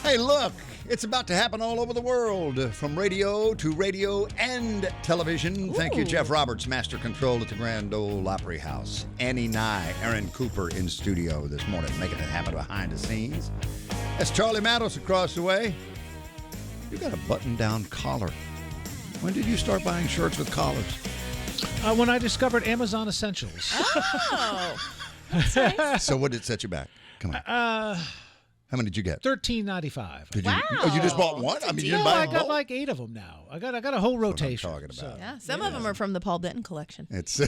Hey, look, it's about to happen all over the world, from radio to radio and television. Ooh. Thank you, Jeff Roberts, Master Control at the Grand Ole Opry House. Annie Nye, Aaron Cooper in studio this morning, making it happen behind the scenes. That's Charlie Mattos across the way. You got a button-down collar. When did you start buying shirts with collars? When I discovered Amazon Essentials. Oh, that's nice. So what did set you back? Come on. How many did you get? $13.95. Did you? Wow. Oh, you just bought one? I mean, you didn't buy I a got whole? like 8 of them now. I got a whole rotation. That's what I'm talking about. Yeah, some of them are from the Paul Denton collection. It's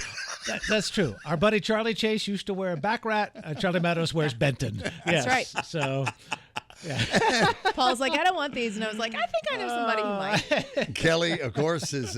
That's true. Our buddy Charlie Chase used to wear Backrat. Charlie Mattos wears Benton. Yes. right. So, yeah. Paul's like, I don't want these, and I was like, I think I know somebody who might. Kelly, of course, is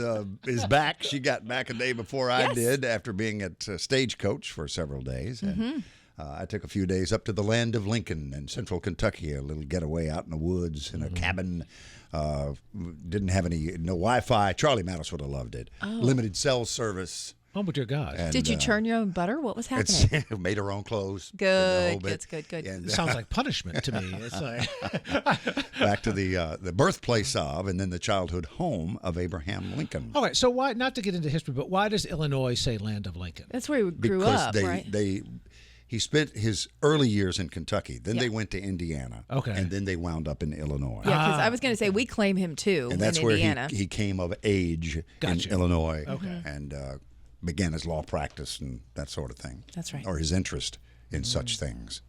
back. She got back a day before I did after being at Stagecoach for several days. And, I took a few days up to the land of Lincoln in central Kentucky, a little getaway out in the woods in a cabin. Didn't have no Wi-Fi. Charlie Mattos would have loved it. Oh. Limited cell service. Oh, but dear God. And, did you churn your own butter? What was happening? Made her own clothes. Good. And, sounds like punishment to me. It's like back to the birthplace of, and then the childhood home of Abraham Lincoln. All right, so why, not to get into history, but why does Illinois say land of Lincoln? That's where he grew up, right? He spent his early years in Kentucky. Then they went to Indiana. Okay. And then they wound up in Illinois. Yeah, because I was going to say, we claim him, too, and that's in where Indiana. he came of age Gotcha. in Illinois. Okay. And began his law practice and that sort of thing. That's right. Or his interest in such things.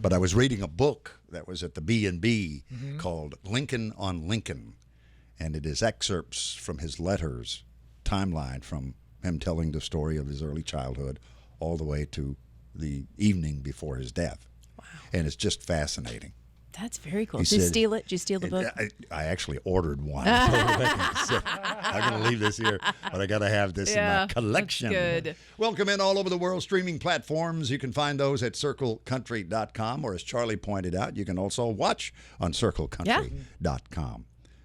But I was reading a book that was at the B&B called Lincoln on Lincoln. And it is excerpts from his letters, timeline from him telling the story of his early childhood all the way to the evening before his death. Wow. And it's just fascinating. That's very cool. He Did you said- steal it? Did you steal the book? I actually ordered one. I'm going to leave this here, but I got to have this in my collection. That's good. Welcome in all over the world, streaming platforms. You can find those at circlecountry.com, or as Charlie pointed out, you can also watch on circlecountry.com.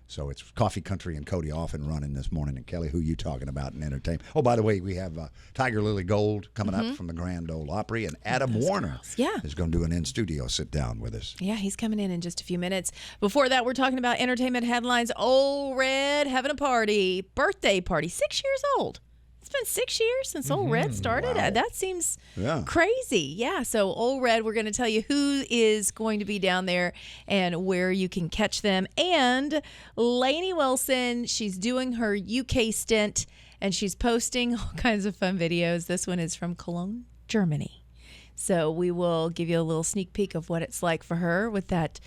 So it's Coffee Country and Cody off and running this morning. And Kelly, who you talking about in entertainment? Oh, by the way, we have Tiger Lily Gold coming up from the Grand Ole Opry, and Adam Warner is going to do an in-studio sit-down with us. Yeah, he's coming in just a few minutes. Before that, we're talking about entertainment headlines. Old Red having a party, birthday party, 6 years old. It's been 6 years since Old Red started. Wow. That seems crazy. Yeah, so Old Red, we're going to tell you who is going to be down there and where you can catch them. And Lainey Wilson, she's doing her UK stint, and she's posting all kinds of fun videos. This one is from Cologne, Germany. So we will give you a little sneak peek of what it's like for her with that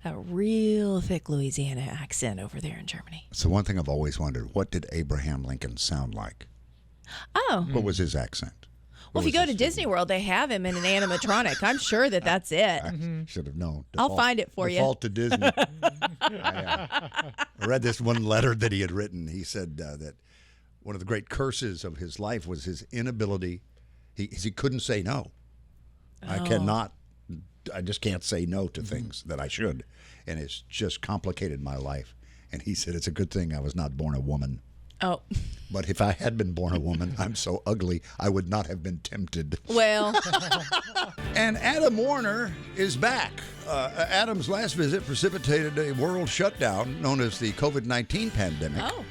real thick Louisiana accent over there in Germany. So one thing I've always wondered, what did Abraham Lincoln sound like? Oh. What was his accent? Well, if you go to Disney World, they have him in an animatronic. I'm sure that's it. I should have known. I'll find it for you. Default to Disney. I read this one letter that he had written. He said that one of the great curses of his life was his inability. He couldn't say no. I just can't say no to things that I should. And it's just complicated my life. And he said, it's a good thing I was not born a woman. Oh. But if I had been born a woman, I'm so ugly, I would not have been tempted. Well. And Adam Warner is back. Adam's last visit precipitated a world shutdown known as the COVID-19 pandemic. Oh.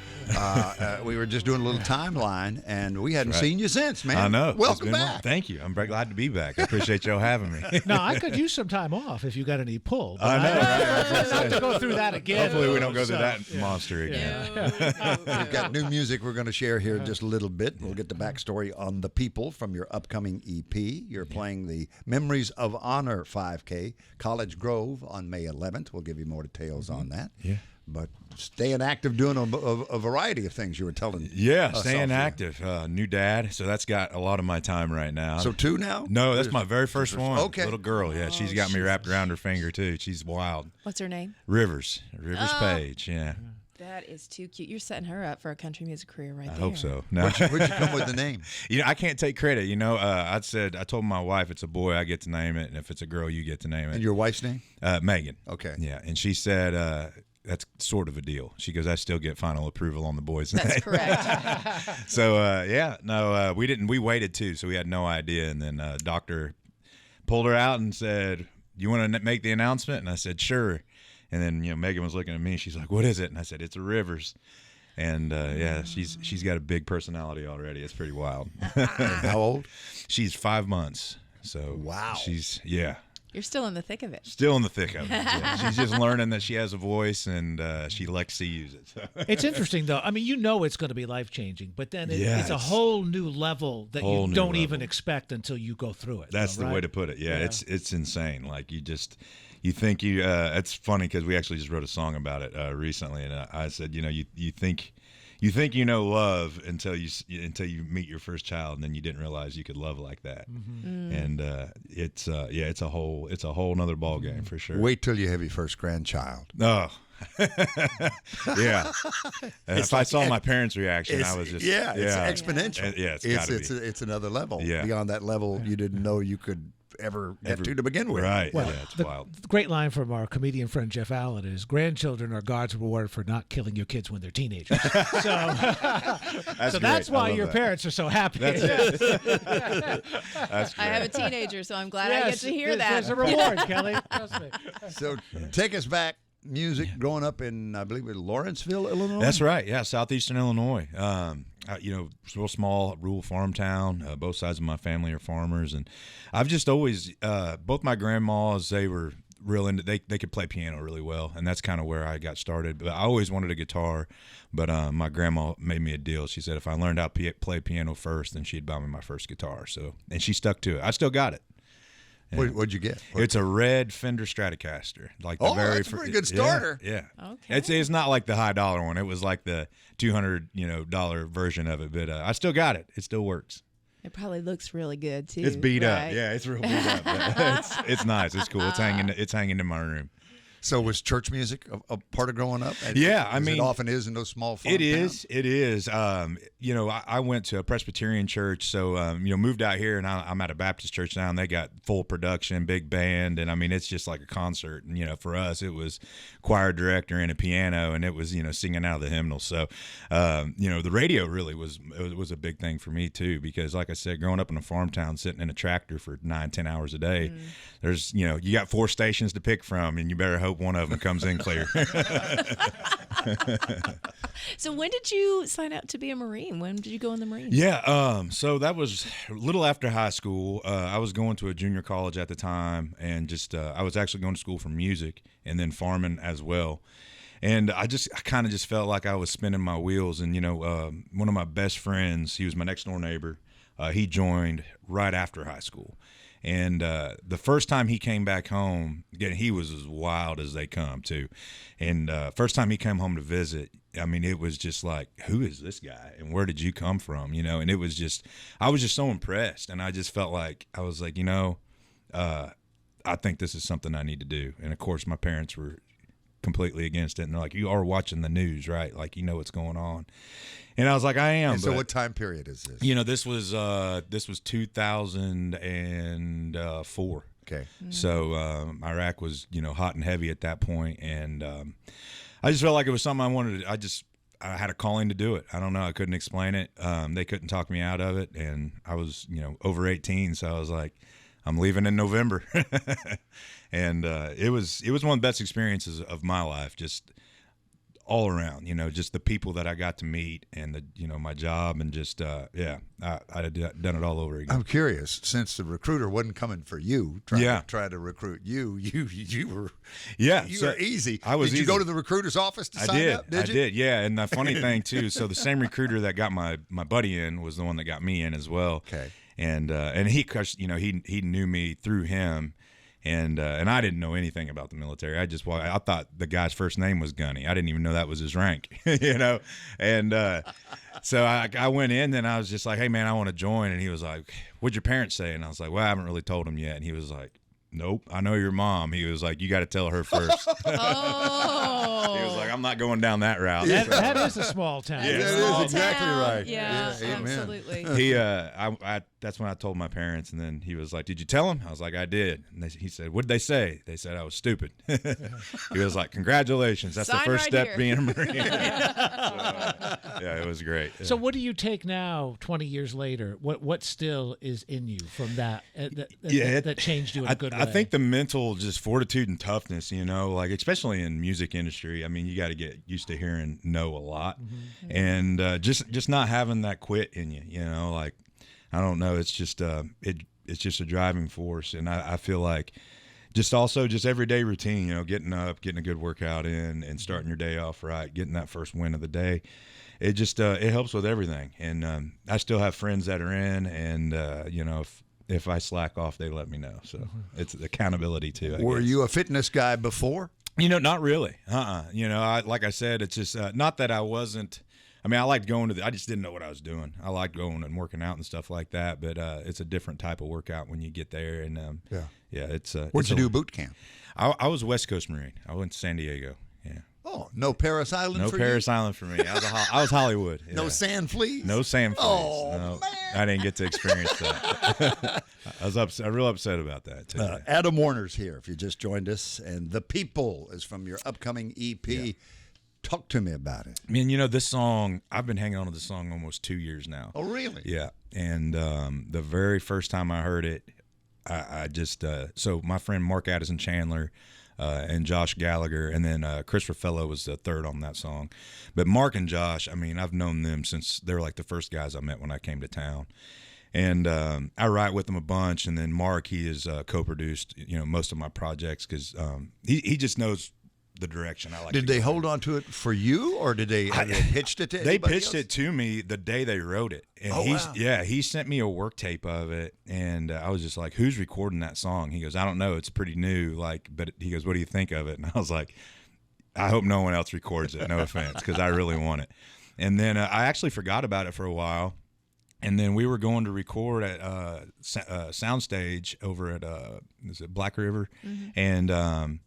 We were just doing a little timeline, and we hadn't seen you since, man. I know. Welcome back. Thank you. I'm very glad to be back. I appreciate y'all having me. Now, I could use some time off if you got any pull. I know. I don't have to go through that again. Hopefully we don't go through that monster again. We've got new music we're going to share here in just a little bit. We'll get the backstory on The People from your upcoming EP. You're playing the Memories of Honor 5K, College Grove on May 11th. We'll give you more details on that. Yeah. But staying active, doing a variety of things you were telling. Yeah, us staying off active. New dad, so that's got a lot of my time right now. So 2 now? No, that's my very first one. Okay. Little girl, yeah. She's got me wrapped around her finger, too. She's wild. What's her name? Rivers Page, yeah. That is too cute. You're setting her up for a country music career right there. I hope so. No. Where'd you come with the name? I can't take credit. I told my wife it's a boy, I get to name it, and if it's a girl, you get to name it. And your wife's name? Megan. Okay. Yeah, and she said that's sort of a deal. She goes, I still get final approval on the boy's name. That's correct. So, we didn't. We waited too, so we had no idea. And then doctor pulled her out and said, "You want to make the announcement?" And I said, "Sure." And then, Megan was looking at me. She's like, "What is it?" And I said, "It's a Rivers." And she's got a big personality already. It's pretty wild. How old? She's 5 months. So wow. You're still in the thick of it. Still in the thick of it. Yeah. She's just learning that she has a voice, and she likes to use it. So. It's interesting, though. I mean, it's going to be life-changing, but then it's a whole new level that you don't even expect until you go through it. That's the way to put it. Yeah, it's insane. Like, you think it's funny because we actually just wrote a song about it recently, and I said, you think you know love until you meet your first child, and then you didn't realize you could love like that. Mm-hmm. And it's a whole nother ball game for sure. Wait till you have your first grandchild. Oh. Yeah. If I saw my parents' reaction, I was just it's exponential. It's another level. Yeah. Beyond that level, you didn't know you could ever get to begin with. Right. Well, it's wild. The great line from our comedian friend Jeff Allen is, "Grandchildren are God's reward for not killing your kids when they're teenagers." That's why your parents are so happy. That's it. That's great. I have a teenager, so I'm glad I get to hear that. There's a reward, Kelly. Trust me. So take us back. Music growing up in, I believe, Lawrenceville, Illinois? That's right. Yeah, southeastern Illinois. Real small, rural farm town. Both sides of my family are farmers. And I've just always, both my grandmas, they were real into, they could play piano really well. And that's kind of where I got started. But I always wanted a guitar. But my grandma made me a deal. She said if I learned how to play piano first, then she'd buy me my first guitar. And she stuck to it. I still got it. What'd you get? It's a red Fender Stratocaster. Like the that's a pretty good starter. Yeah. Okay. It's not like the high dollar one. It was like the $200 version of it, but I still got it. It still works. It probably looks really good too. It's beat up. Yeah, it's real beat up. It's nice. It's cool. It's hanging in my room. So was church music a part of growing up? Yeah, I mean, it often is in those small farm towns. It is. I went to a Presbyterian church, so moved out here, and I'm at a Baptist church now, and they got full production, big band, and I mean it's just like a concert. And for us, it was choir director and a piano, and it was singing out of the hymnals. So the radio really was a big thing for me too, because like I said, growing up in a farm town, sitting in a tractor for 9-10 hours a day, there's you got 4 stations to pick from, and you better hope one of them comes in clear. So when did you sign up to be a Marine? When did you go in the Marines? Yeah, so that was a little after high school. I was going to a junior college at the time, and just I was actually going to school for music and then farming as well. And I kind of just felt like I was spinning my wheels. And one of my best friends, he was my next door neighbor. He joined right after high school. And the first time he came back home, again, he was as wild as they come, too. And first time he came home to visit, I mean, it was just like, who is this guy? And where did you come from? And it was just, I was just so impressed. And I just felt like, I was like, I think this is something I need to do. And, of course, my parents were completely against it. And they're like, you are watching the news, right? Like, what's going on. And I was like, I am. And so what time period is this? This was 2004. Okay. So Iraq was, hot and heavy at that point. And I just felt like it was something I wanted to, I had a calling to do it. I don't know. I couldn't explain it. They couldn't talk me out of it. And I was, over 18. So I was like, I'm leaving in November. And it was one of the best experiences of my life, just all around, just the people that I got to meet and my job and just, I'd have done it all over again. I'm curious, since the recruiter wasn't coming for you, try to recruit you were, you were easy. I was Did you easy. go to the recruiter's office to sign up? I did. Yeah. And the funny thing too, so the same recruiter that got my buddy in was the one that got me in as well. Okay. And he, he knew me through him. And I didn't know anything about the military. I thought the guy's first name was Gunny. I didn't even know that was his rank, And so I went in, and I was just like, hey, man, I want to join. And he was like, what'd your parents say? And I was like, well, I haven't really told them yet. And he was like, nope, I know your mom. He was like, you got to tell her first. Oh. He was like, I'm not going down that route. That is a small town. Yeah, that Small is exactly town. right. Yeah, amen. absolutely. That's when I told my parents, and then he was like, did you tell him? I was like, I did. And he said, what did they say? They said I was stupid. He was like, congratulations. That's Sign the first right step here. being a Marine. Yeah, it was great. Yeah. So what do you take now, 20 years later? What still is in you from that that changed you in a good way? I think the mental just fortitude and toughness, like especially in music industry. I mean, you got to get used to hearing no a lot, and just not having that quit in you. Like I don't know, it's just it's just a driving force, and I feel like just everyday routine. Getting up, getting a good workout in, and starting your day off right, getting that first win of the day. It just it helps with everything, and I still have friends that are in, and if I slack off, they let me know. So it's accountability too. Were you a fitness guy before? Not really. Like I said, it's just not that I wasn't. I mean, I liked going I just didn't know what I was doing. I liked going and working out and stuff like that, but it's a different type of workout when you get there. And it's. Where'd you do boot camp? I was a West Coast Marine. I went to San Diego. Yeah. Oh, no Paris Island no for Paris you? Island for me. I was Hollywood. Yeah. No sand fleas? No sand fleas. Oh, no, man. I didn't get to experience that. I was real upset about that, too. Adam Warner's here, if you just joined us. And The People is from your upcoming EP. Yeah. Talk to me about it. I mean, this song, I've been hanging on to this song almost 2 years now. Oh, really? Yeah. And the very first time I heard it, I just so my friend Mark Addison Chandler and Josh Gallagher, and then Chris Raffello was the third on that song. But Mark and Josh, I mean, I've known them since they were like the first guys I met when I came to town. And I write with them a bunch, and then Mark, he has co-produced, most of my projects because he just knows the direction I like. Did they hold on to it for you, or did they pitched it to They anybody pitched else? it to me the day they wrote it. And wow. He sent me a work tape of it, and I was just like, who's recording that song? He goes, I don't know, it's pretty new, but he goes, what do you think of it? And I was like, I hope no one else records it, no offense, because I really want it. And then I actually forgot about it for a while. And then we were going to record at Soundstage over at is it Black River, and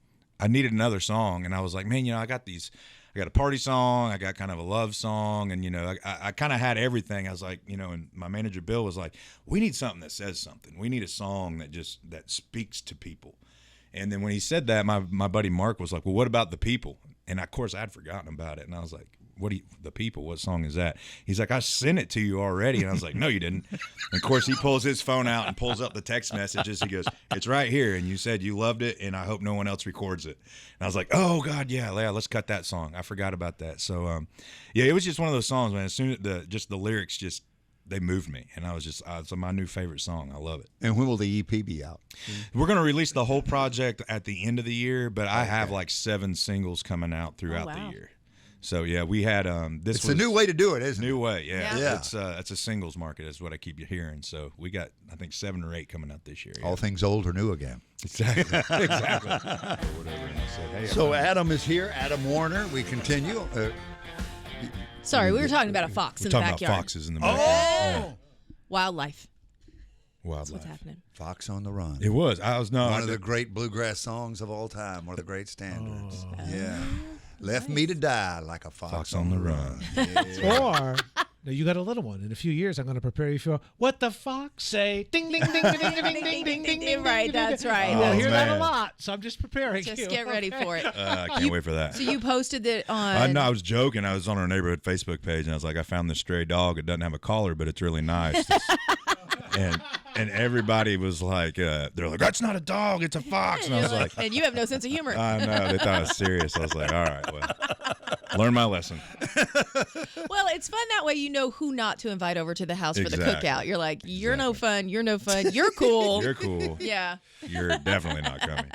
I needed another song, and I was like, man, I got a party song, I got kind of a love song, and I kind of had everything. I was like, and my manager Bill was like, we need something that says something. We need a song that speaks to people. And then when he said that, my buddy Mark was like, well, what about The People? And of course I'd forgotten about it, and I was like, The People, what song is that? He's like, I sent it to you already. And I was like, no, you didn't. And of course, he pulls his phone out and pulls up the text messages. He goes, it's right here. And you said you loved it, and I hope no one else records it. And I was like, oh, God, yeah, let's cut that song. I forgot about that. So, it was just one of those songs, man. As soon as the lyrics they moved me. And I was just, it's my new favorite song. I love it. And when will the EP be out? We're going to release the whole project at the end of the year, but I have like 7 singles coming out throughout the year. So yeah, we had this. It's a new way to do it, isn't it? New way, yeah. It's a singles market, is what I keep hearing. So we got, I think, 7 or 8 coming out this year. Yeah. All things old are new again. Exactly. Exactly. Or whatever. And I said, hey, so Adam is here. Adam Warner. We continue. Sorry, we were talking about a fox in the backyard. Talking about foxes in the backyard. Oh, wildlife. Wildlife. That's what's happening. Fox on the Run. It was. One of the great bluegrass songs of all time. One of the great standards. Yeah. Left me to die like a fox on the run. Yeah. Or now you got a little one. In a few years, I'm going to prepare you for what the fox say. Ding ding ding ding ding ding ding ding ding ding. Right, that's right. You'll hear that a lot. So I'm just preparing you. Just get ready for it. I can't wait for that. So you posted it on. No, I was joking. I was on our neighborhood Facebook page, and I was like, I found this stray dog. It doesn't have a collar, but it's really nice. And everybody was like, they're like, that's not a dog, it's a fox. And I was like, and you have no sense of humor. I know, they thought I was serious. I was like, all right, well, learn my lesson. Well, it's fun that way. You know who not to invite over to the house for the cookout. You're like, you're no fun. You're no fun. You're cool. You're cool. Yeah. You're definitely not coming.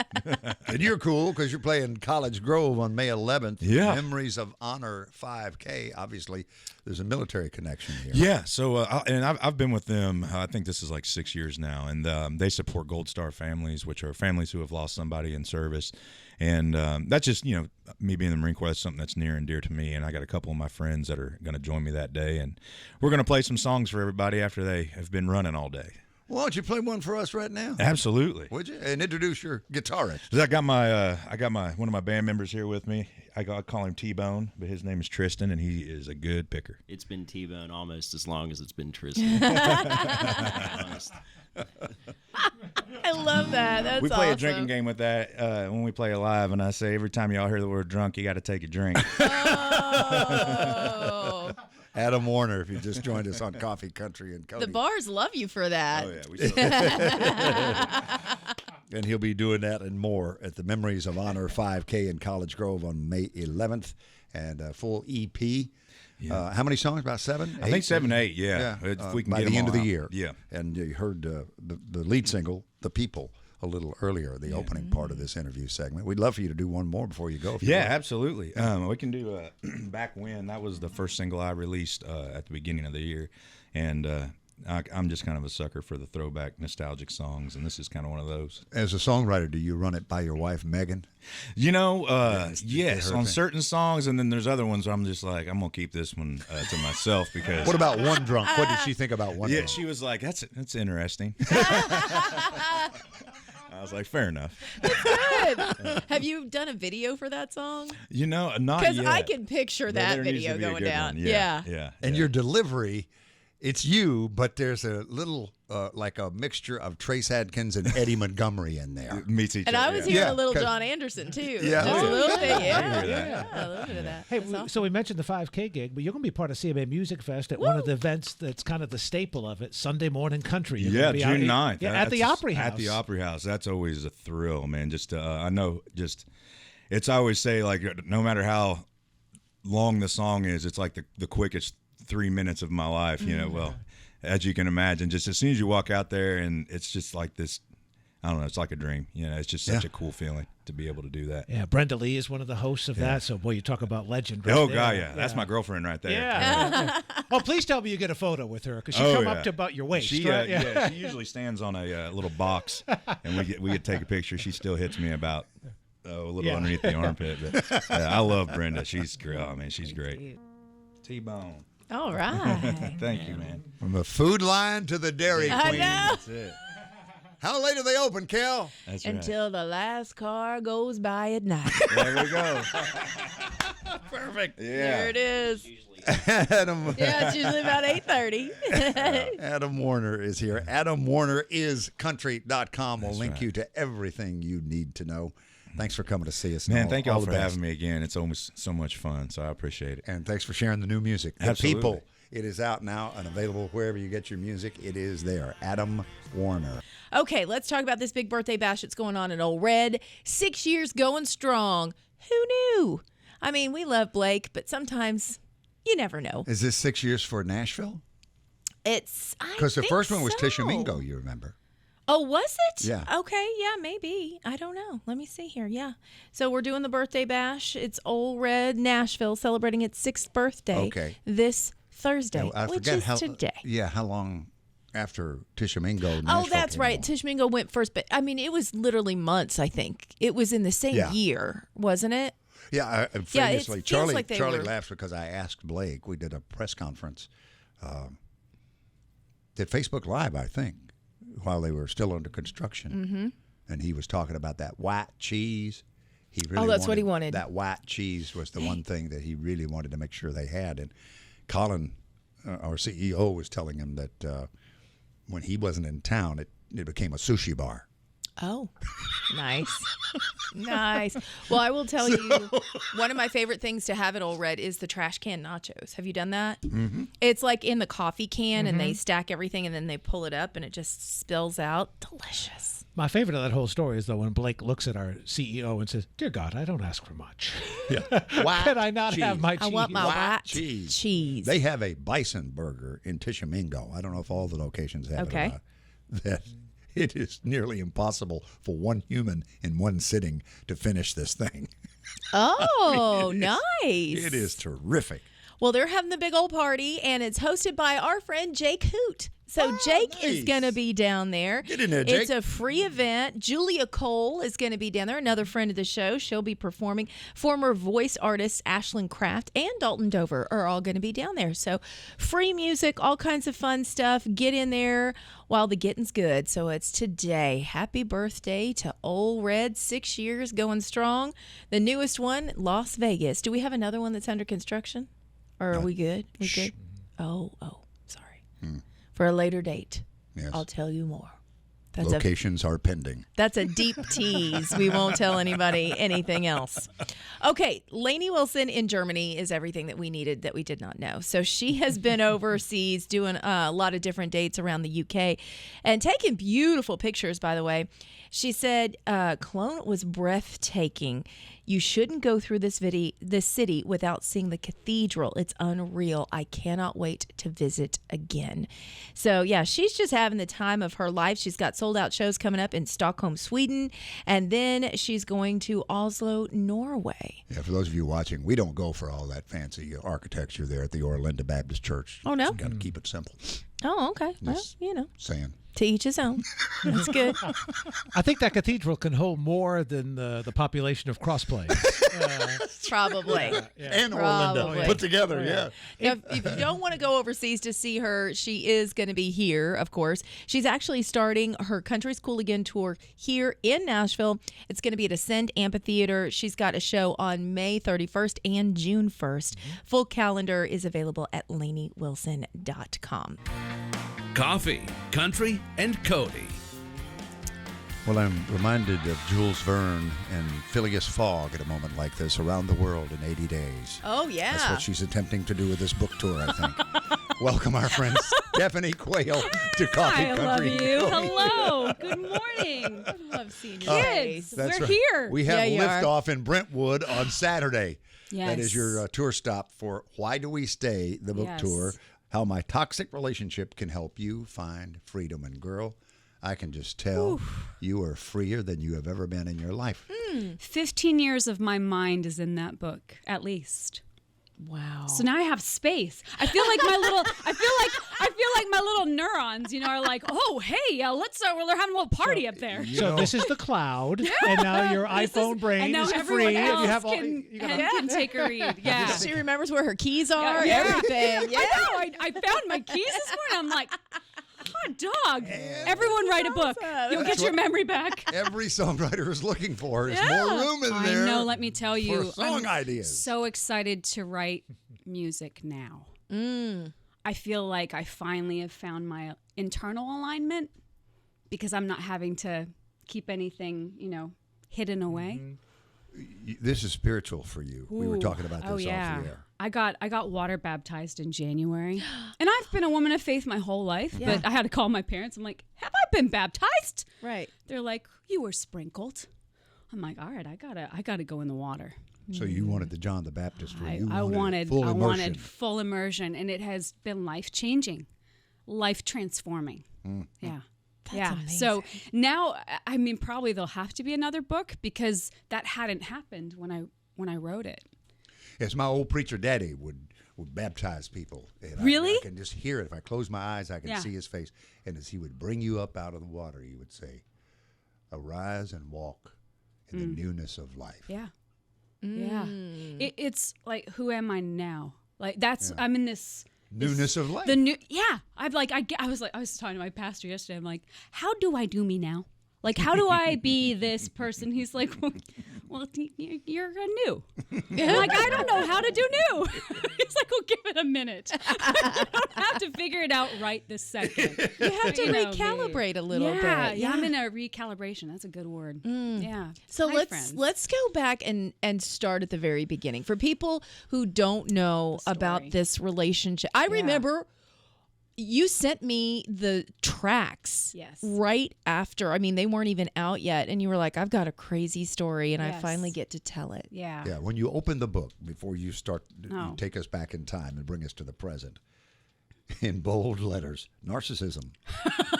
And you're cool because you're playing College Grove on May 11th. Yeah. Memories of Honor 5K. Obviously, there's a military connection here. Yeah. So, I've been with them, I think this is like 6 years now, and they support Gold Star families, which are families who have lost somebody in service. And that's just, me being in the Marine Corps, that's something that's near and dear to me. And I got a couple of my friends that are going to join me that day. And we're going to play some songs for everybody after they have been running all day. Why don't you play one for us right now? Absolutely. Would you? And introduce your guitarist. I got one of my band members here with me. I call him T-Bone, but his name is Tristan, and he is a good picker. It's been T-Bone almost as long as it's been Tristan. I love that. That's We play awesome. a drinking game with that when we play it live, and I say every time y'all hear the word drunk, you got to take a drink. Oh. Adam Warner, if you just joined us on Coffee Country and Cody. The bars love you for that. Oh, yeah. We still And he'll be doing that and more at the Memories of Honor 5K in College Grove on May 11th. And a full EP. Yeah. How many songs? About 7? I think 7, 8, yeah. If we can by get the them end of all the out. year. Yeah. And you heard the lead single, The People, a little earlier, the opening part of this interview segment. We'd love for you to do one more before you go. If you Yeah, want. absolutely. We can do Back When. That was the first single I released at the beginning of the year. And I'm just kind of a sucker for the throwback nostalgic songs, and this is kind of one of those. As a songwriter, do you run it by your wife, Megan? You know, her yes, on thing. certain songs, and then there's other ones where I'm just like, I'm going to keep this one to myself because... What about One Drunk? What did she think about One Yeah, Drunk? she was like, that's interesting. I was like, fair enough. Good. Have you done a video for that song? You know, not Because yet. I can picture But that there needs to video be a going good down. one. Yeah. And your delivery, it's you, but there's a little, like a mixture of Trace Adkins and Eddie Montgomery in there. Meets each And other. I was yeah. hearing Yeah, a little 'cause- John Anderson, too. Yeah. Just a little bit, I yeah. hear that. Yeah, a little bit of that. Hey, That's awesome. so we mentioned the 5K gig, but you're going to be part of CMA Music Fest at one of the events that's kind of the staple of it, Sunday Morning Country. You're Yeah, gonna be out- June 9th. Yeah, at the That's- Opry House. At the Opry House. That's always a thrill, man. Just I know, just it's I always say, like, no matter how long the song is, it's like the quickest 3 minutes of my life. You know, well, as you can imagine, just as soon as you walk out there, and it's just like this. I don't know. It's like a dream. You know, it's just such a cool feeling to be able to do that. Yeah, Brenda Lee is one of the hosts of that. So, boy, you talk about legend. Right Oh there. God, yeah. That's my girlfriend right there. Yeah. Oh, please tell me you get a photo with her because she Oh, come yeah. up to about your waist. She, right? yeah, she usually stands on a little box, and we get take a picture. She still hits me about a little underneath the armpit. But I love Brenda. She's great. Oh, man, she's great. T-Bone. All right. Thank you, man. From the food line to the Dairy I Queen. know. That's it. How late are they open, Kel? That's right. Until the last car goes by at night. There we go. Perfect. Yeah. There it is. Adam, Yeah, it's usually about 8:30. Adam Warner is here. AdamWarnerIsCountry.com will link you to everything you need to know. Thanks for coming to see us. Man, thank y'all the for best. having me again. It's always so much fun, so I appreciate it. And thanks for sharing the new music. The Absolutely. People. It is out now and available wherever you get your music. It is there. Adam Warner. Okay, let's talk about this big birthday bash that's going on in Old Red. 6 years going strong. Who knew? I mean, we love Blake, but sometimes you never know. Is this 6 years for Nashville? It's Because the first one was so. Tishomingo, you remember. Oh, was it? Yeah. Okay, yeah, maybe. I don't know. Let me see here. Yeah. So we're doing the birthday bash. It's Old Red Nashville celebrating its 6th birthday this Thursday, Oh, I which forget is how, today. Yeah, how long after Tishomingo? Oh, Nashville that's came right. along? Tishomingo went first, but I mean, it was literally months, I think. It was in the same year, wasn't it? Yeah, it famously, feels Charlie like they Charlie were- laughs because I asked Blake. We did a press conference, did Facebook Live, I think, while they were still under construction, and he was talking about that white cheese. He really that's what he wanted. That white cheese was the one thing that he really wanted to make sure they had. And Colin, our CEO, was telling him that when he wasn't in town, it became a sushi bar. Oh, nice. Nice. Well, I will tell you, one of my favorite things to have at Old Red is the trash can nachos. Have you done that? Mm-hmm. It's like in the coffee can, and they stack everything, and then they pull it up, and it just spills out. Delicious. My favorite of that whole story is, though, when Blake looks at our CEO and says, "Dear God, I don't ask for much. Can I not have my cheese?" I want my white cheese. cheese. They have a bison burger in Tishomingo. I don't know if all the locations have it or not. That it is nearly impossible for one human in one sitting to finish this thing. Oh, nice. It is terrific. Well, they're having the big old party, and it's hosted by our friend Jake Hoot. So Jake is nice. going to be down there. Get in there, Jake. It's a free event. Julia Cole is going to be down there, another friend of the show. She'll be performing. Former voice artists Ashlyn Kraft and Dalton Dover are all going to be down there. So free music, all kinds of fun stuff. Get in there while the getting's good. So it's today. Happy birthday to Old Red, 6 years going strong. The newest one, Las Vegas. Do we have another one that's under construction? Or are we good? We good? Oh, sorry. For a later date, Yes. I'll tell you more. Locations are pending. That's a deep tease. We won't tell anybody anything else. Okay, Lainey Wilson in Germany is everything that we needed that we did not know. So she has been overseas doing a lot of different dates around the UK and taking beautiful pictures, by the way. She said, Cologne was breathtaking. You shouldn't go through this city without seeing the cathedral. It's unreal. I cannot wait to visit again. So, yeah, she's just having the time of her life. She's got sold-out shows coming up in Stockholm, Sweden, and then she's going to Oslo, Norway. Yeah, for those of you watching, we don't go for all that fancy architecture there at the Orlinda Baptist Church. Oh, no? Got to keep it simple. Oh, okay. Well, Saying. To each his own. That's good. I think that cathedral can hold more than the population of Cross Plains. Probably. And Probably. Orlinda put together, yeah. Now, if you don't want to go overseas to see her, she is going to be here, of course. She's actually starting her Country School Again tour here in Nashville. It's going to be at Ascend Amphitheater. She's got a show on May 31st and June 1st. Full calendar is available at LaineyWilson.com. Coffee, Country, and Cody. Well, I'm reminded of Jules Verne and Phileas Fogg at a moment like this, around the world in 80 days. Oh, yeah. That's what she's attempting to do with this book tour, I think. Welcome, our friend Stephanie Quayle to Coffee, I Country, love you. and Cody. Hello. Good morning. I love seeing your face. Kids, That's we're right. here. We have Yeah, you are. liftoff in Brentwood on Saturday. That is Yes. your tour stop for Why Do We Stay, the book Yes. tour. How My Toxic Relationship Can Help You Find Freedom. And girl, I can just tell you are freer than you have ever been in your life. 15 years of my mind is in that book, at least. Wow. So now I have space. I feel like my little neurons, are like, oh, hey, let's we're having a little party up there. So this is the cloud, and now your iPhone brain and now is everyone free, and else you have all. can take a read. Yeah. She remembers where her keys are, Yeah. everything. Yeah. I know. I found my keys this morning. I'm like, hot dog. Everyone write a book. You'll get your memory back. Every songwriter is looking for is more room in there. I know. Let me tell you, for song I'm ideas. so excited to write music now. I feel like I finally have found my internal alignment because I'm not having to keep anything, hidden away. This is spiritual for you. We were talking about this off the air. I got water baptized in January, and I've been a woman of faith my whole life. Yeah. But I had to call my parents. I'm like, "Have I been baptized?" Right. They're like, "You were sprinkled." I'm like, "All right, I gotta go in the water." So you wanted the John the Baptist where you I wanted full immersion. full immersion, and it has been life changing, life transforming. Yeah. That's amazing. So now, I mean, probably there'll have to be another book because that hadn't happened when I wrote it. Yes, my old preacher daddy would baptize people. And Really? I can just hear it. If I close my eyes, I can Yeah. see his face. And as he would bring you up out of the water, he would say, "Arise and walk in the newness of life." Yeah. Yeah. It's like, who am I now? Like I'm in this Newness of life. I was talking to my pastor yesterday. I'm like, how do I do me now? Like, how do I be this person? He's like, well, you're new. I'm like, I don't know how to do new. He's like, well, give it a minute. I don't have to figure it out right this second. You have to recalibrate a little bit. Yeah, I'm in a recalibration. That's a good word. Yeah. So Hi, let's go back and start at the very beginning. For people who don't know about this relationship, I remember you sent me the tracks right after. I mean, they weren't even out yet. And you were like, I've got a crazy story, and I finally get to tell it. Yeah. Yeah, when you open the book, before you start, you take us back in time and bring us to the present, in bold letters, narcissism,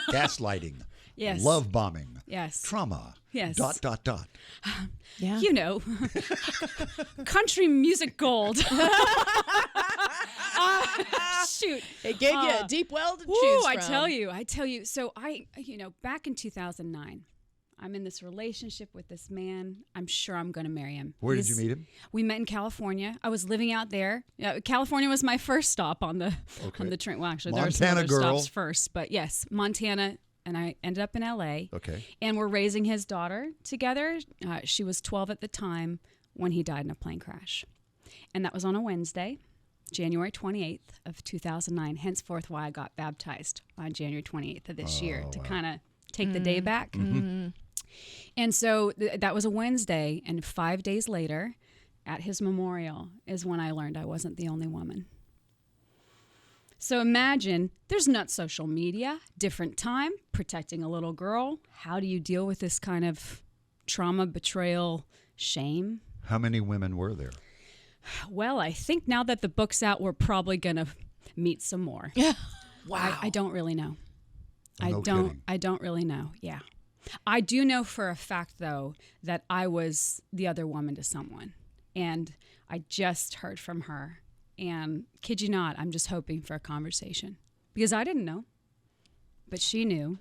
gaslighting, love bombing, trauma, ... Yeah. Country music gold. Shoot. It gave you a deep well to choose from. I tell you. So back in 2009, I'm in this relationship with this man. I'm sure I'm going to marry him. Where did you meet him? We met in California. I was living out there. California was my first stop on the train. Well, actually, there were some other stops first, but yes, Montana. And I ended up in L.A. Okay. And we're raising his daughter together. She was 12 at the time when he died in a plane crash. And that was on a Wednesday, January 28th of 2009. Henceforth why I got baptized on January 28th of this year to kind of take the day back. And so that was a Wednesday, and 5 days later, at his memorial, is when I learned I wasn't the only woman. So imagine, there's not social media, different time, protecting a little girl. How do you deal with this kind of trauma, betrayal, shame? How many women were there? Well, I think now that the book's out, we're probably going to meet some more. Wow. I don't really know. No kidding. I don't really know. Yeah. I do know for a fact, though, that I was the other woman to someone. And I just heard from her. And kid you not, I'm just hoping for a conversation. Because I didn't know. But she knew.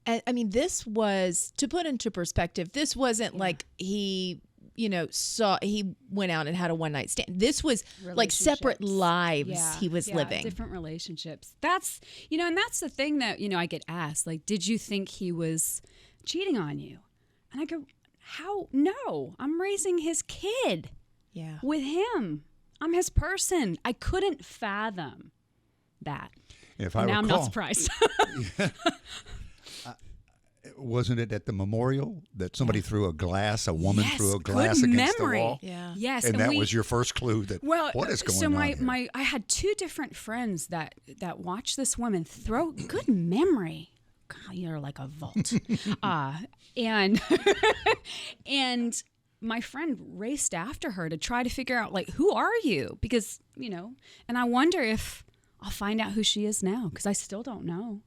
And I mean, this was, to put into perspective, this wasn't like he, he went out and had a one-night stand. This was like separate lives he was living. Different relationships. That's, and that's the thing that, I get asked, like, did you think he was cheating on you? And I go, how? No, I'm raising his kid with him. I'm his person. I couldn't fathom that. If I recall, I'm not surprised. Wasn't it at the memorial that somebody threw a woman threw a glass good against memory. the wall? Yeah. Yes. And that was your first clue that what is going on here? So I had two different friends that watched this woman throw. Good memory. God, you're like a vault. And my friend raced after her to try to figure out, like, who are you? Because, and I wonder if I'll find out who she is now, because I still don't know.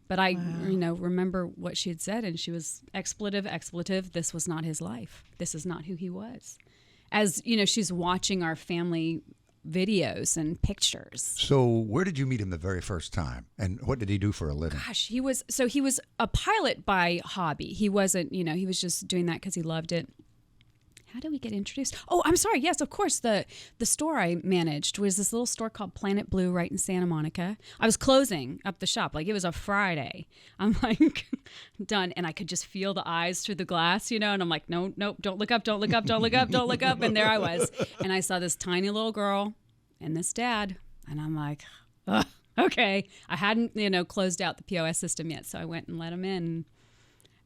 But I, remember what she had said, and she was expletive. This was not his life. This is not who he was. As, she's watching our family videos and pictures. So where did you meet him the very first time? And what did he do for a living? Gosh, he was a pilot by hobby. He wasn't, he was just doing that because he loved it. How did we get introduced? Oh, I'm sorry. Yes, of course. The store I managed was this little store called Planet Blue right in Santa Monica. I was closing up the shop. Like, it was a Friday. I'm like, done. And I could just feel the eyes through the glass, and I'm like, no, don't look up, don't look up, don't look up, don't look up. And there I was. And I saw this tiny little girl and this dad. And I'm like, ugh, okay. I hadn't, closed out the POS system yet. So I went and let him in.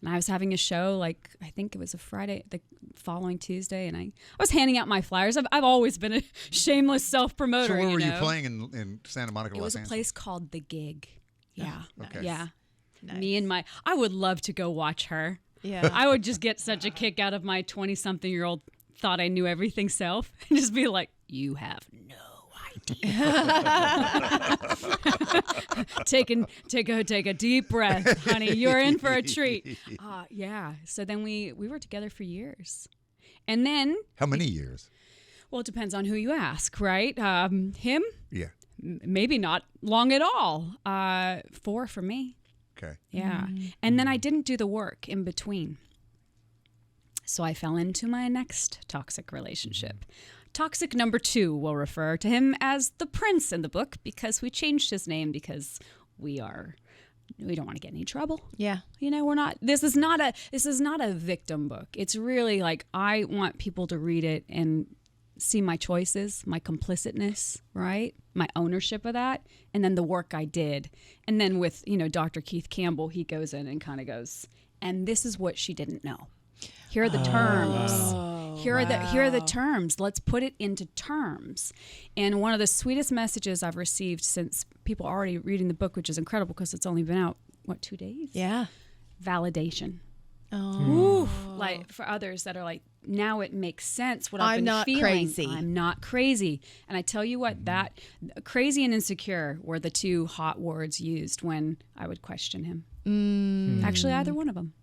And I was having a show, like, I think it was a Friday, the following Tuesday, and I was handing out my flyers. I've always been a shameless self-promoter. So where were you playing in Santa Monica, Los Angeles? It was a place called The Gig. Yeah. Okay. Yeah. Nice. Me and I would love to go watch her. Yeah. I would just get such a kick out of my 20-something-year-old thought I knew everything self and just be like, you have no take a deep breath, honey. You're in for a treat. Yeah. So then we were together for years, and then how many years? Well, it depends on who you ask, right? Him? Yeah. Maybe not long at all. 4 for me. Okay. Yeah. And then I didn't do the work in between, so I fell into my next toxic relationship. Toxic number 2, we'll refer to him as the prince in the book because we changed his name because we don't want to get in any trouble. Yeah. We're not, this is not a victim book. It's really like, I want people to read it and see my choices, my complicitness, right? My ownership of that. And then the work I did. And then with, Dr. Keith Campbell, he goes in and kind of goes, and this is what she didn't know. Here are the terms. Here are the terms. Let's put it into terms. And one of the sweetest messages I've received since people are already reading the book, which is incredible because it's only been out, 2 days? Yeah. Validation. Oh. Like for others that are like, now it makes sense what I've I'm been not feeling. crazy. I'm not crazy. And I tell you what, that crazy and insecure were the 2 hot words used when I would question him. Actually, either one of them.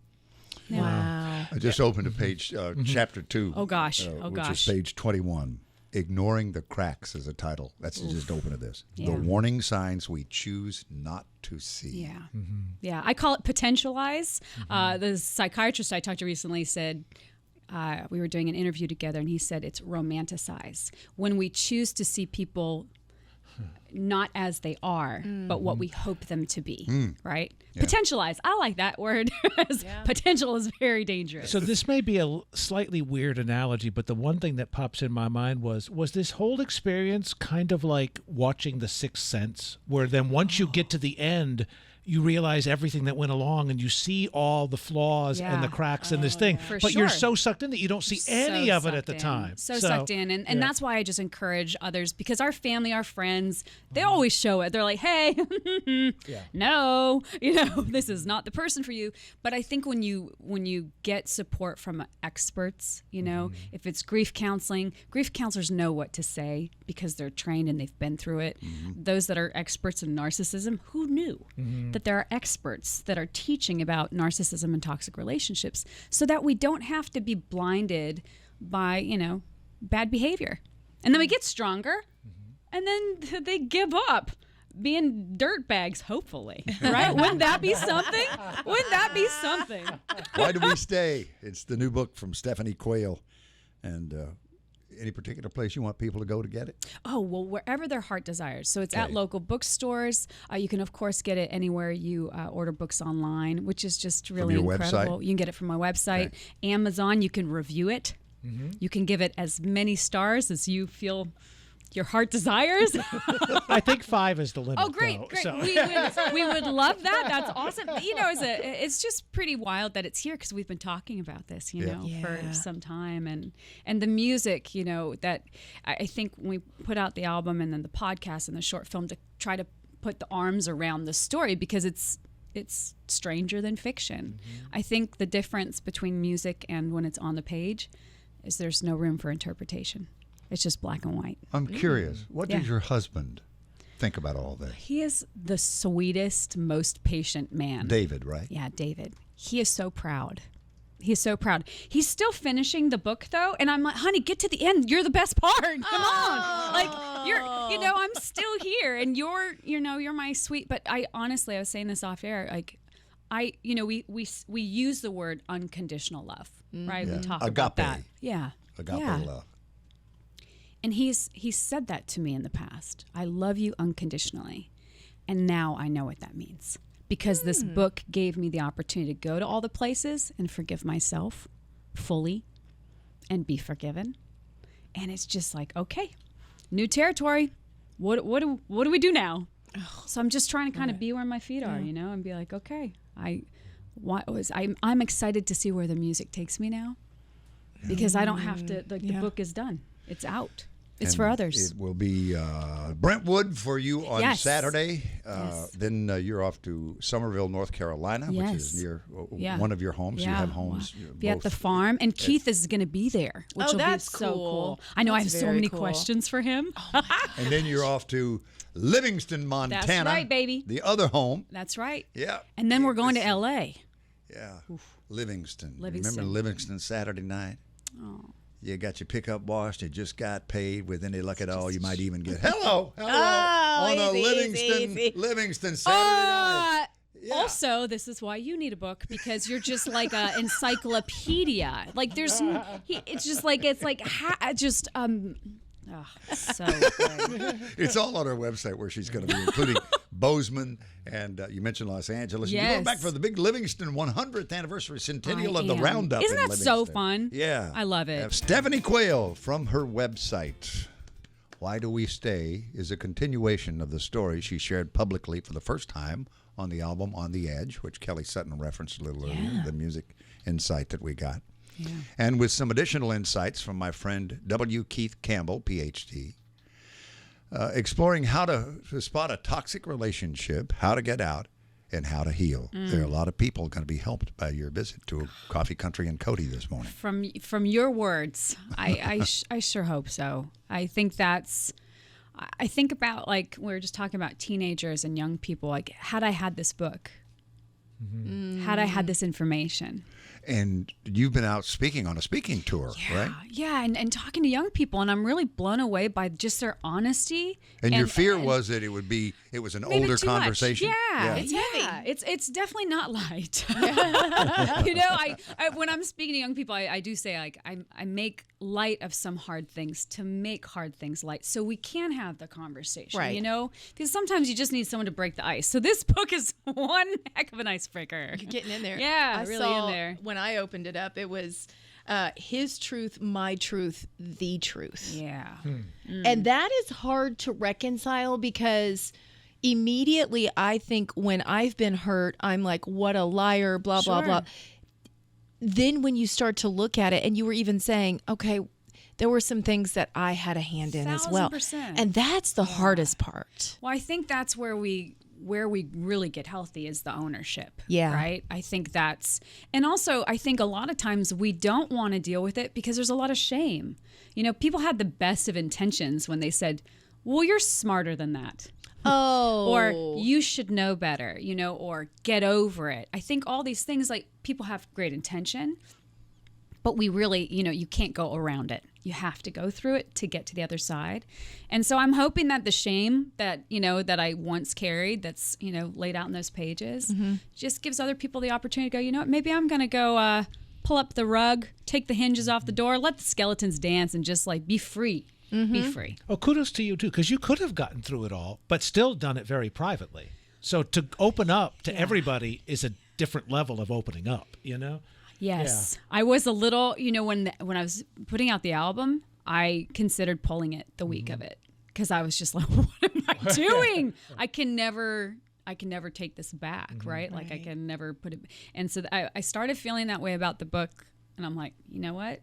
Yeah. Wow. I just opened a page, chapter 2. Oh, gosh. Which is page 21. Ignoring the Cracks is a title. That's just open to this. Yeah. The warning signs we choose not to see. Yeah. Yeah. I call it potentialize. The psychiatrist I talked to recently said, we were doing an interview together, and he said it's romanticize. When we choose to see people not as they are, but what we hope them to be, right? Yeah. Potentialize. I like that word. Potential is very dangerous. So this may be a slightly weird analogy, but the one thing that pops in my mind was this whole experience kind of like watching The Sixth Sense, where then once you get to the end, you realize everything that went along, and you see all the flaws and the cracks in this thing. But you're so sucked in that you don't see any of it at the time. So sucked in. And that's why I just encourage others, because our family, our friends, they always show it. They're like, hey, no, this is not the person for you. But I think when you get support from experts, if it's grief counselors know what to say because they're trained and they've been through it. Those that are experts in narcissism, who knew that there are experts that are teaching about narcissism and toxic relationships, so that we don't have to be blinded by, bad behavior. And then we get stronger, and then they give up being dirtbags, hopefully, right? Wouldn't that be something? Why Do We Stay? It's the new book from Stephanie Quayle. And any particular place you want people to go to get it? Oh, well, wherever their heart desires. So it's at local bookstores. You can, of course, get it anywhere you order books online, which is just really incredible. Website? You can get it from my website. Amazon, you can review it. You can give it as many stars as you feel your heart desires. I think 5 is the limit. Oh, great. So. We would love that. That's awesome. It's just pretty wild that it's here, because we've been talking about this, for some time. And the music, that I think when we put out the album and then the podcast and the short film to try to put the arms around the story, because it's stranger than fiction. I think the difference between music and when it's on the page is there's no room for interpretation. It's just black and white. I'm curious. What does your husband think about all this? He is the sweetest, most patient man. David, right? Yeah, David. He is so proud. He's so proud. He's still finishing the book, though, and I'm like, honey, get to the end. You're the best part. Come on. Like, I'm still here, and you're my sweet. But I honestly, I was saying this off air, like, we use the word unconditional love, right? Yeah. We talk Agape. about that. Yeah. Agape love. And he's said that to me in the past. I love you unconditionally. And now I know what that means. Because this book gave me the opportunity to go to all the places and forgive myself fully and be forgiven. And it's just like, okay, new territory. What do we do now? So I'm just trying to kind of be where my feet are, and be like, okay, I'm excited to see where the music takes me now. Because I don't have to, the book is done. It's out. It's for others. It will be Brentwood for you on Saturday. Then you're off to Somerville, North Carolina, which is near one of your homes. You have homes. Be at the farm. And Keith is going to be there, which will be so cool. I know I have so many questions for him. And then you're off to Livingston, Montana. That's right, baby. The other home. That's right. Yeah. And then we're going to L.A. Yeah. Livingston. Remember Livingston Saturday night? Oh. You got your pickup washed. You just got paid. With any luck at all, you might even get hello on a Livingston Saturday night. Yeah. Also, this is why you need a book, because you're just like an encyclopedia. Like it's just like so good. It's all on our website, where she's going to be including Bozeman, and you mentioned Los Angeles. Yes. You're going back for the big Livingston 100th anniversary centennial of the Roundup. Isn't that so Livingston. fun? Yeah. I love it. Stephanie Quayle from her website. Why Do We Stay is a continuation of the story she shared publicly for the first time on the album On the Edge, which Kelly Sutton referenced a little earlier, the music insight that we got. Yeah. And with some additional insights from my friend W. Keith Campbell, Ph.D., exploring how to spot a toxic relationship, how to get out, and how to heal. There are a lot of people going to be helped by your visit to Coffee, Country, and Cody this morning. From your words, I sure hope so. I think about, like, we were just talking about teenagers and young people, like, had I had this book, had I had this information. And you've been out speaking on a speaking tour, right? Yeah, and talking to young people, and I'm really blown away by just their honesty. And your fear was that it was an older conversation. Yeah, it's heavy. It's definitely not light. I when I'm speaking to young people, I do say, like, I make light of some hard things to make hard things light, so we can have the conversation. Right. Because sometimes you just need someone to break the ice. So this book is one heck of an icebreaker. You're getting in there. Yeah, really in there. When I opened it up, it was his truth, my truth, the truth. Yeah. And that is hard to reconcile, because immediately I think when I've been hurt, I'm like, what a liar, blah, blah, blah. Then when you start to look at it, and you were even saying, okay, there were some things that I had a hand in as well. 1000%. And that's the hardest part. Well, I think that's where we really get healthy is the ownership. Yeah. Right? I think that's, and also I think a lot of times we don't want to deal with it because there's a lot of shame. You know, people had the best of intentions when they said, well, you're smarter than that. Oh. Or you should know better, you know, or get over it. I think all these things, like, people have great intention, but we really, you know, you can't go around it. You have to go through it to get to the other side. And so I'm hoping that the shame that, you know, that I once carried, that's, you know, laid out in those pages, just gives other people the opportunity to go, you know what, maybe I'm going to go pull up the rug, take the hinges off the door, let the skeletons dance, and just, like, be free. Be free. Oh, kudos to you, too, because you could have gotten through it all, but still done it very privately. So to open up to everybody is a different level of opening up, you know? Yes. Yeah. I was a little, you know, when I was putting out the album, I considered pulling it the week of it because I was just like, what am I doing? I can never take this back, right? Like I can never put it. And so I started feeling that way about the book, and I'm like, you know what?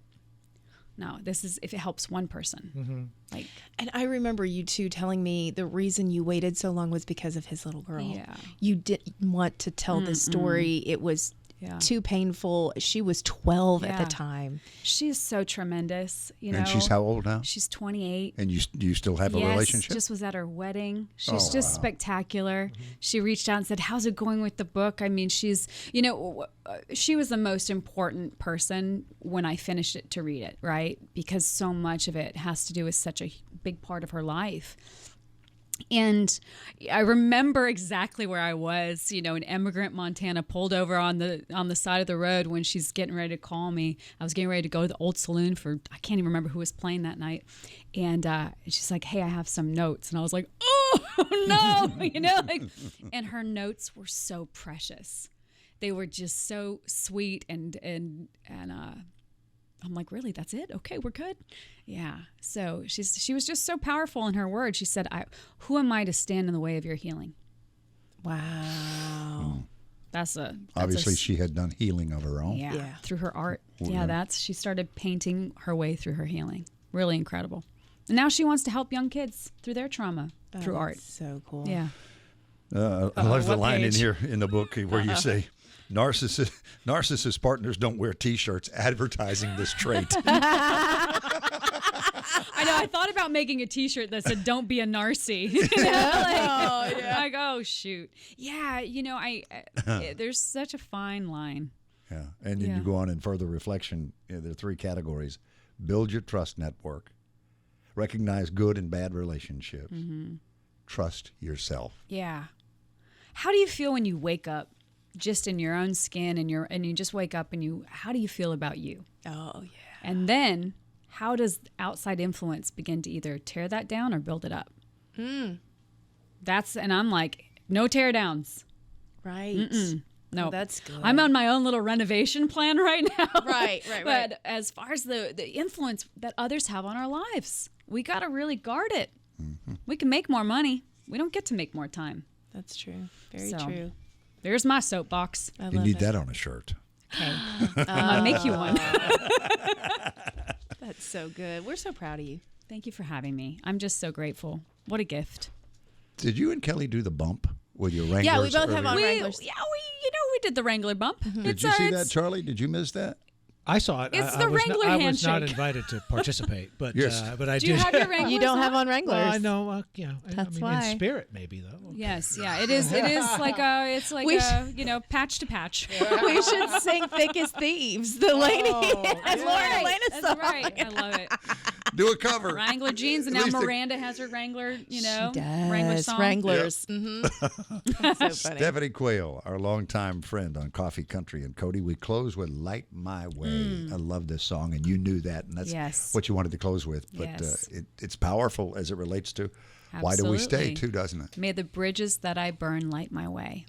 No, this is if it helps one person. Like, and I remember you two telling me the reason you waited so long was because of his little girl. Yeah. You didn't want to tell this story. It was too painful. She was 12 at the time. She's so tremendous, you know. And she's how old now? She's 28. And do you still have a relationship? Just was at her wedding. She's just spectacular. She reached out and said, how's it going with the book? I mean, she's, you know, she was the most important person when I finished it to read it, right? Because so much of it has to do with such a big part of her life. And I remember exactly where I was, you know, in Emigrant, Montana, pulled over on the side of the road when she's getting ready to call me. I was getting ready to go to the old saloon for, I can't even remember who was playing that night. And she's like, hey, I have some notes. And I was like, oh, no, you know, like, and her notes were so precious. They were just so sweet and I'm like, really? That's it? Okay, we're good. Yeah. So she was just so powerful in her words. She said, who am I to stand in the way of your healing? Wow. That's obviously she had done healing of her own. Yeah. Through her art. She started painting her way through her healing. Really incredible. And now she wants to help young kids through their trauma through art. So cool. Yeah. I love the line in here in the book where you say, narcissist partners don't wear T-shirts advertising this trait. I know. I thought about making a T-shirt that said "Don't be a narcy." You know? Like, oh shoot. Yeah. You know, there's such a fine line. Yeah. And then you go on in further reflection. You know, there are 3 categories: build your trust network, recognize good and bad relationships, trust yourself. Yeah. How do you feel when you wake up? Just in your own skin and you just wake up and how do you feel about you? Oh, yeah. And then how does outside influence begin to either tear that down or build it up? And I'm like, no tear downs. Right. No, that's good. I'm on my own little renovation plan right now. Right. But as far as the influence that others have on our lives, we got to really guard it. We can make more money. We don't get to make more time. That's true. Very true. There's my soapbox. You need that on a shirt. Okay. I'll make you one. That's so good. We're so proud of you. Thank you for having me. I'm just so grateful. What a gift. Did you and Kelly do the bump with your Wranglers? Yeah, we both have on we Wranglers. We did the Wrangler bump. Did you see that, Charlie? Did you miss that? I saw it. It's I the was Wrangler I was handshake. not invited to participate, but Yes. But I Do you did. have your Wranglers? You don't on? have on Wranglers. Well, I know. Yeah, That's I mean, why. in spirit, maybe though. Yes, yeah. It is. It is like a patch to patch. We should sing "Thick as Thieves." The lady, That's Lauren right. Elena That's song. right. I love it. Do a cover. Wrangler jeans, and At now least Miranda has her Wrangler. You know, She does. Wrangler song. Wranglers. That's so funny. Stephanie Quayle, our longtime friend on Coffee, Country, and Cody. We close with "Light My Way." I love this song, and you knew that, and that's what you wanted to close with. But Yes. it's powerful as it relates to why do we stay, Absolutely. too, doesn't it? May the bridges that I burn light my way.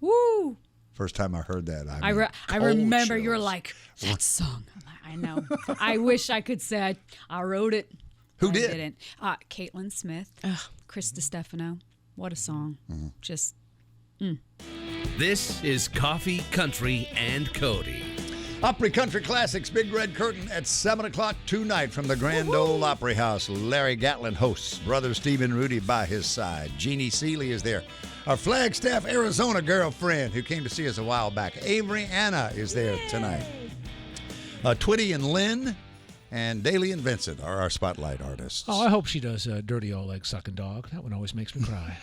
Woo! First time I heard that, I cold remember you were chills. like, that song. I'm like, I know. I wish I could say I wrote it. Who I did? didn't. Caitlin Smith, Chris DiStefano. What a song. Just This is Coffee, Country, and Cody. Opry Country Classics, Big Red Curtain at 7 o'clock tonight from the Grand Ole Opry House. Larry Gatlin hosts. Brother Stephen Rudy by his side. Jeannie Seeley is there. Our Flagstaff, Arizona girlfriend who came to see us a while back. Avery Anna is there tonight. Twitty and Lynn and Daly and Vincent are our spotlight artists. Oh, I hope she does Dirty Old Leg Sucking Dog. That one always makes me cry.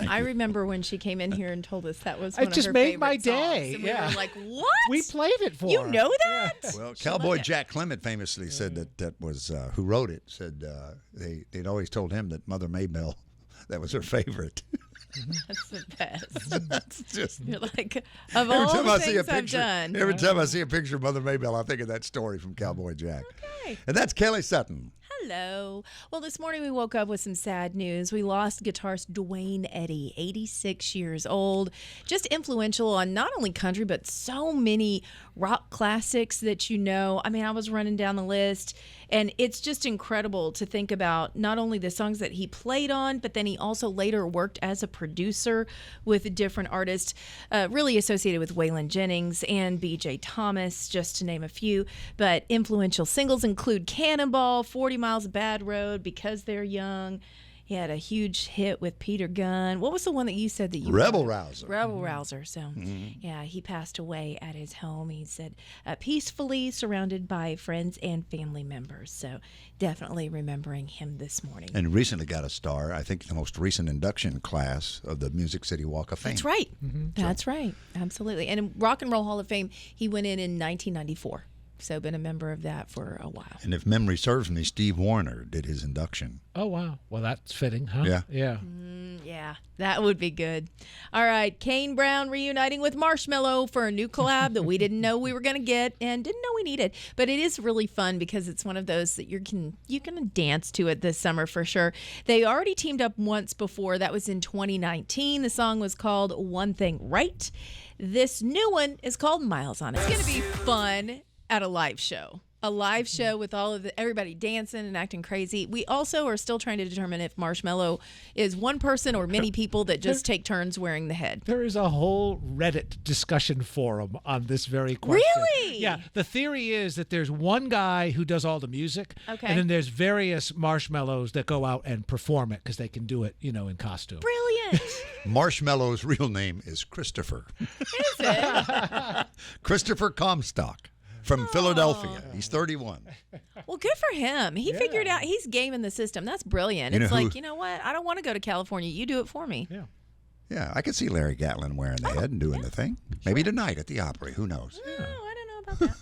I remember when she came in here and told us that was one It of just her made my favorite day. songs. And Yeah. we were like, what? We played it for You her. know that? Well, Cowboy Jack Clement famously said that was who wrote it, said they'd always told him that Mother Maybelle, that was her favorite. That's the best. That's just... You're like, of all the things I've done. Every time I see a picture of Mother Maybelle, I think of that story from Cowboy Jack. Okay. And that's Kelly Sutton. Hello. Well, this morning we woke up with some sad news. We lost guitarist Dwayne Eddy, 86 years old, just influential on not only country, but so many rock classics that you know. I mean, I was running down the list, and it's just incredible to think about not only the songs that he played on, but then he also later worked as a producer with different artists, really associated with Waylon Jennings and B.J. Thomas, just to name a few. But influential singles include Cannonball, 40 Miles of Bad Road, Because They're Young. He had a huge hit with Peter Gunn. What was the one that you said that you Rebel wanted? Rouser. Rebel Rouser. So, yeah, he passed away at his home. He said, peacefully surrounded by friends and family members. So, definitely remembering him this morning. And recently got a star, I think the most recent induction class of the Music City Walk of Fame. That's right. That's right. Absolutely. And in Rock and Roll Hall of Fame, he went in 1994. So been a member of that for a while. And if memory serves me, Steve Wariner did his induction. Oh, wow. Well, that's fitting, huh? Yeah. Yeah. Yeah, that would be good. All right, Kane Brown reuniting with Marshmello for a new collab that we didn't know we were going to get and didn't know we needed. But it is really fun because it's one of those that you can dance to it this summer for sure. They already teamed up once before. That was in 2019. The song was called One Thing Right. This new one is called Miles on It. It's going to be fun at a live show. A live show with all of everybody dancing and acting crazy. We also are still trying to determine if Marshmello is one person or many people that just take turns wearing the head. There is a whole Reddit discussion forum on this very question. Really? Yeah. The theory is that there's one guy who does all the music, Okay. and then there's various marshmallows that go out and perform it because they can do it, in costume. Brilliant. Marshmallow's real name is Christopher. Is it? Christopher Comstock from Philadelphia. He's 31. Well, good for him. He figured out he's gaming the system. That's brilliant. You know It's who- like, you know what? I don't want to go to California. You do it for me. Yeah. Yeah, I could see Larry Gatlin wearing the head and doing the thing. Maybe tonight at the Opry. Who knows? Oh, I don't know about that.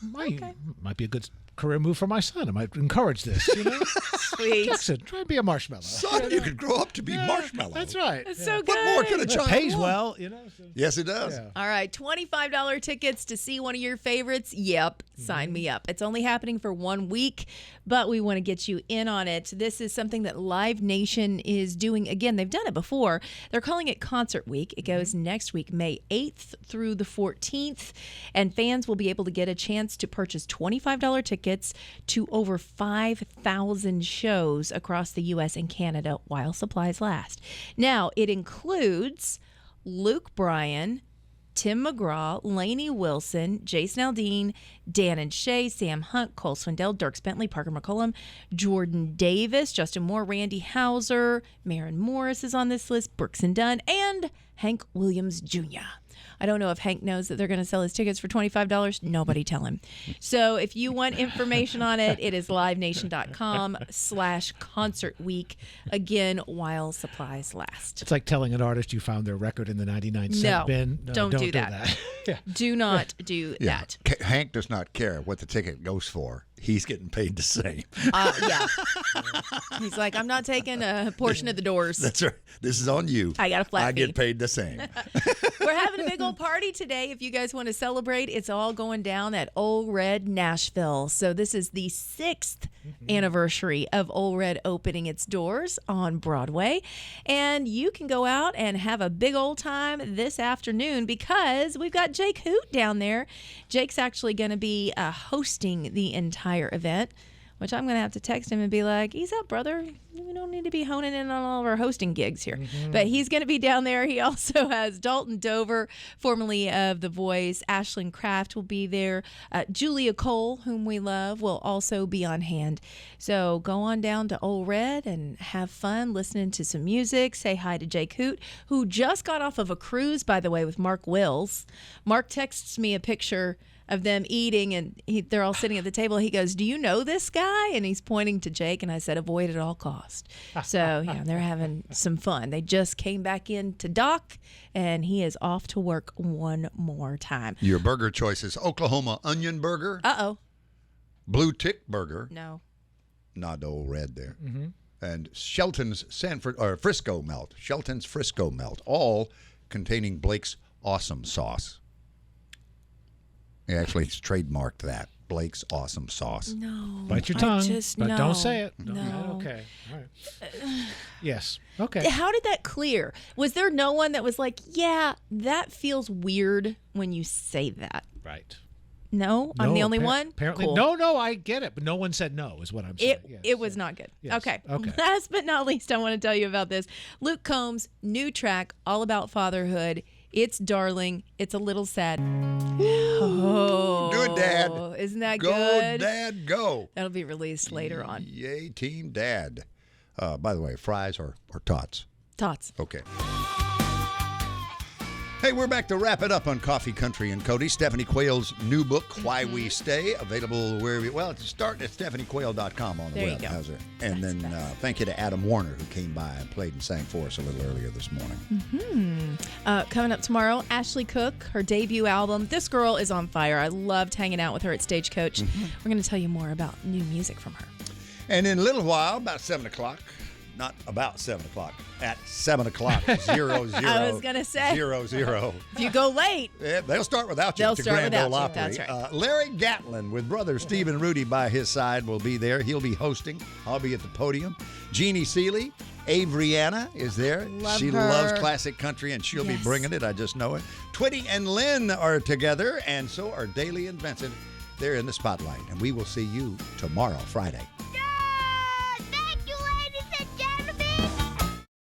Might be a good career move for my son. I might encourage this. Sweet. Jackson, try and be a marshmallow. Son, you could grow up to be Marshmallow. That's right. It's so good. What more could a child Pays want? well, so- Yes, it does. Yeah. All right, $25 tickets to see one of your favorites. Yep, sign me up. It's only happening for 1 week, but we want to get you in on it. This is something that Live Nation is doing. Again, they've done it before. They're calling it Concert Week. It goes next week, May 8th through the 14th, and fans will be able to get a chance to purchase $25 tickets to over 5,000 shows across the U.S. and Canada while supplies last. Now, it includes Luke Bryan, Tim McGraw, Lainey Wilson, Jason Aldean, Dan and Shay, Sam Hunt, Cole Swindell, Dierks Bentley, Parker McCollum, Jordan Davis, Justin Moore, Randy Houser, Maren Morris is on this list, Brooks and Dunn, and Hank Williams Jr. I don't know if Hank knows that they're going to sell his tickets for $25. Nobody tell him. So if you want information on it, it is livenation.com/concert week. Again, while supplies last. It's like telling an artist you found their record in the 99-cent bin. No, don't do that. Yeah. Do not do Yeah. that. Hank does not care what the ticket goes for. He's getting paid the same. Yeah. He's like, I'm not taking a portion of the doors. That's right. This is on you. I got a flat I fee. get paid the same. We're having a big old party today. If you guys want to celebrate, it's all going down at Old Red Nashville. So this is the 6th anniversary of Old Red opening its doors on Broadway. And you can go out and have a big old time this afternoon because we've got Jake Hoot down there. Jake's actually going to be hosting the entire event. which I'm going to have to text him and be like, ease up, brother. We don't need to be honing in on all of our hosting gigs here. But he's going to be down there. He also has Dalton Dover, formerly of The Voice. Ashlyn Kraft will be there. Julia Cole, whom we love, will also be on hand. So go on down to Old Red and have fun listening to some music. Say hi to Jake Hoot, who just got off of a cruise, by the way, with Mark Wills. Mark texts me a picture of them eating, and they're all sitting at the table. He goes, do you know this guy? And he's pointing to Jake, and I said, avoid at all costs. So, yeah, they're having some fun. They just came back in to dock, and he is off to work one more time. Your burger choices: Oklahoma onion burger, Uh-oh. blue tick burger, No. not Old Red there, and Shelton's Frisco melt, Shelton's Frisco melt, all containing Blake's awesome sauce. He actually trademarked that. Blake's awesome sauce. No. Bite your tongue, but no. don't say it. No. Okay. All right. Yes. Okay. How did that clear? Was there no one that was like, yeah, that feels weird when you say that? Right. No? I'm the only one? Apparently. Cool. No, I get it, but no one said no, is what I'm saying. Yes. It was not good. Yes. Okay. Okay. Last but not least, I want to tell you about this. Luke Combs' new track, all about fatherhood. It's darling. It's a little sad. Oh, Do it, Dad. Isn't that Go, good? Dad, go. That'll be released later on. Yay, Team Dad. By the way, fries or tots? Tots. Okay. Hey, we're back to wrap it up on Coffee, Country, and Cody. Stephanie Quayle's new book, Why We Stay, available wherever it's starting at StephanieQuayle.com on the There you web. go. How's it? And then thank you to Adam Warner, who came by and played and sang for us a little earlier this morning. Coming up tomorrow, Ashley Cook, her debut album. This girl is on fire. I loved hanging out with her at Stagecoach. We're going to tell you more about new music from her. And in a little while, about 7 o'clock, not about 7 o'clock, at 7 o'ck, 00. I was gonna say. 00. If you go late, They'll start without you They'll at the start Grand without Ole you. Opry. That's right. Larry Gatlin with brother Steve and Rudy by his side will be there. He'll be hosting. I'll be at the podium. Jeannie Seeley, Avriana is there. Love she her. loves classic country, and she'll be Yes. bringing it. I just know it. Twitty and Lynn are together, and so are Daly and Vincent. They're in the spotlight, and we will see you tomorrow, Friday.